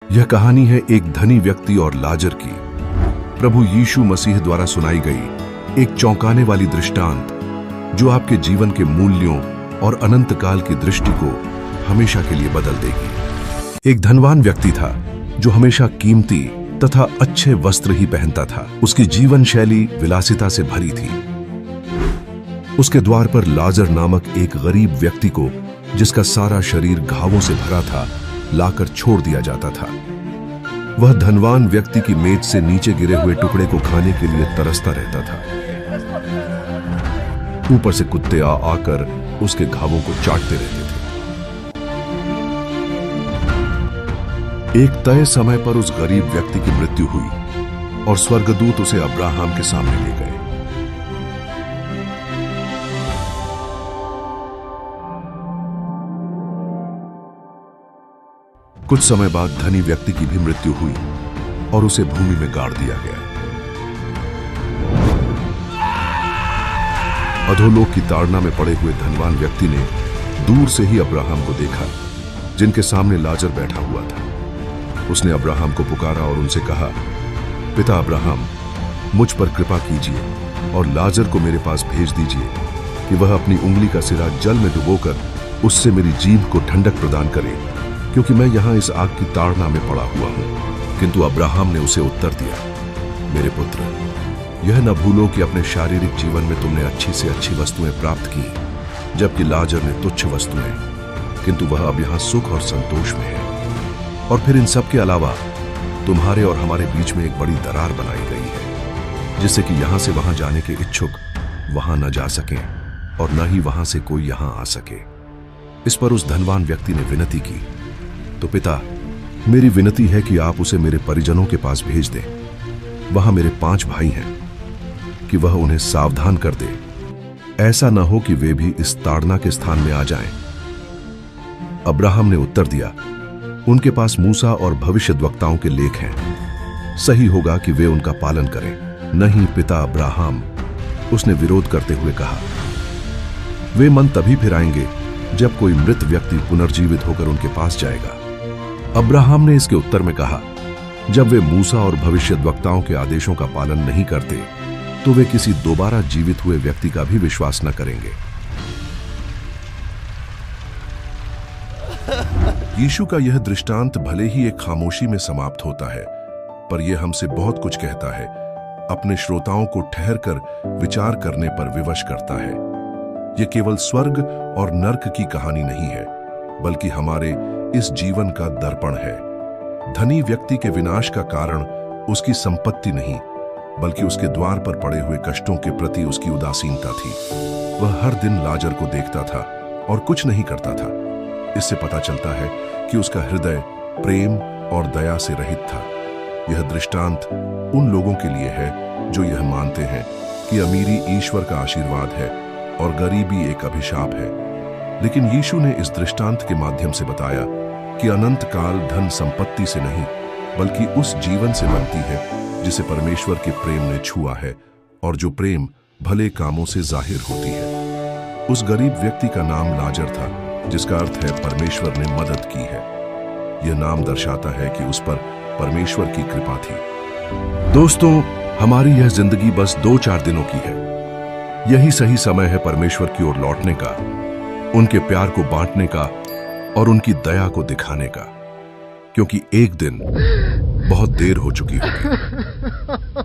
यह कहानी है एक धनी व्यक्ति और लाजर की। प्रभु यीशु मसीह द्वारा सुनाई गई एक चौंकाने वाली दृष्टांत जो आपके जीवन के मूल्यों और अनंत काल की दृष्टि को हमेशा के लिए बदल देगी। एक धनवान व्यक्ति था जो हमेशा कीमती तथा अच्छे वस्त्र ही पहनता था। उसकी जीवन शैली विलासिता से भरी थी। उसके द्वार पर लाजर नामक एक गरीब व्यक्ति को, जिसका सारा शरीर घावों से भरा था, लाकर छोड़ दिया जाता था। वह धनवान व्यक्ति की मेज से नीचे गिरे हुए टुकड़े को खाने के लिए तरसता रहता था। ऊपर से कुत्ते आकर उसके घावों को चाटते रहते थे। एक तय समय पर उस गरीब व्यक्ति की मृत्यु हुई और स्वर्गदूत उसे अब्राहम के सामने ले गए। कुछ समय बाद धनी व्यक्ति की भी मृत्यु हुई और उसे भूमि में गाड़ दिया गया। अधोलोक की ताड़ना में पड़े हुए धनवान व्यक्ति ने दूर से ही अब्राहम को देखा, जिनके सामने लाजर बैठा हुआ था। उसने अब्राहम को पुकारा और उनसे कहा, पिता अब्राहम, मुझ पर कृपा कीजिए और लाजर को मेरे पास भेज दीजिए कि वह अपनी उंगली का सिरा जल में डुबोकर उससे मेरी जीभ को ठंडक प्रदान करे, क्योंकि मैं यहां इस आग की ताड़ना में पड़ा हुआ हूं। किंतु अब्राहम ने उसे उत्तर दिया, मेरे पुत्र, यह न भूलो कि अपने शारीरिक जीवन में तुमने अच्छी से अच्छी वस्तुएं प्राप्त की, जबकि लाजर ने तुच्छ वस्तुएं, किंतु वह अब यहां सुख और संतोष में है। और फिर इन सब के अलावा तुम्हारे और हमारे बीच में एक बड़ी दरार बनाई गई है, जिससे कि यहां से वहां जाने के इच्छुक वहां न जा सकें और न ही वहां से कोई यहां आ सके। इस पर उस धनवान व्यक्ति ने विनती की, तो पिता, मेरी विनती है कि आप उसे मेरे परिजनों के पास भेज दें। वहां मेरे 5 भाई हैं, कि वह उन्हें सावधान कर दे, ऐसा न हो कि वे भी इस ताड़ना के स्थान में आ जाएं। अब्राहम ने उत्तर दिया, उनके पास मूसा और भविष्यद्वक्ताओं के लेख हैं, सही होगा कि वे उनका पालन करें। नहीं पिता अब्राहम, उसने विरोध करते हुए कहा, वे मन तभी फिराएंगे जब कोई मृत व्यक्ति पुनर्जीवित होकर उनके पास जाएगा। अब्राहम ने इसके उत्तर में कहा, जब वे मूसा और भविष्यद्वक्ताओं के आदेशों का पालन नहीं करते, तो वे किसी दोबारा जीवित हुए व्यक्ति का भी विश्वास न करेंगे। यीशु का यह दृष्टांत भले ही एक खामोशी में समाप्त होता है, पर यह हमसे बहुत कुछ कहता है। अपने श्रोताओं को ठहरकर विचार करने पर विवश करता है। यह केवल स्वर्ग और नर्क की कहानी नहीं है, बल्कि हमारे इस जीवन का दर्पण है। धनी व्यक्ति के विनाश का कारण उसकी संपत्ति नहीं, बल्कि उसके द्वार पर पड़े हुए कष्टों के प्रति उसकी उदासीनता थी। वह हर दिन लाजर को देखता था और कुछ नहीं करता था। इससे पता चलता है कि उसका हृदय प्रेम और दया से रहित था। यह दृष्टांत उन लोगों के लिए है जो यह मानते हैं कि अमीरी ईश्वर का आशीर्वाद है और गरीबी एक अभिशाप है। लेकिन यीशु ने इस दृष्टांत के माध्यम से बताया कि अनंत काल धन संपत्ति से नहीं, बल्कि उस जीवन से बनती है जिसे परमेश्वर के प्रेम ने छुआ है, और जो प्रेम भले कामों से जाहिर होती है। उस गरीब व्यक्ति का नाम लाजर था, जिसका अर्थ है परमेश्वर ने मदद की है। यह नाम दर्शाता है कि उस पर परमेश्वर की कृपा थी। दोस्तों, हमारी यह जिंदगी बस 2-4 दिनों की है। यही सही समय है परमेश्वर की ओर लौटने का, उनके प्यार को बांटने का और उनकी दया को दिखाने का, क्योंकि एक दिन बहुत देर हो चुकी होगी।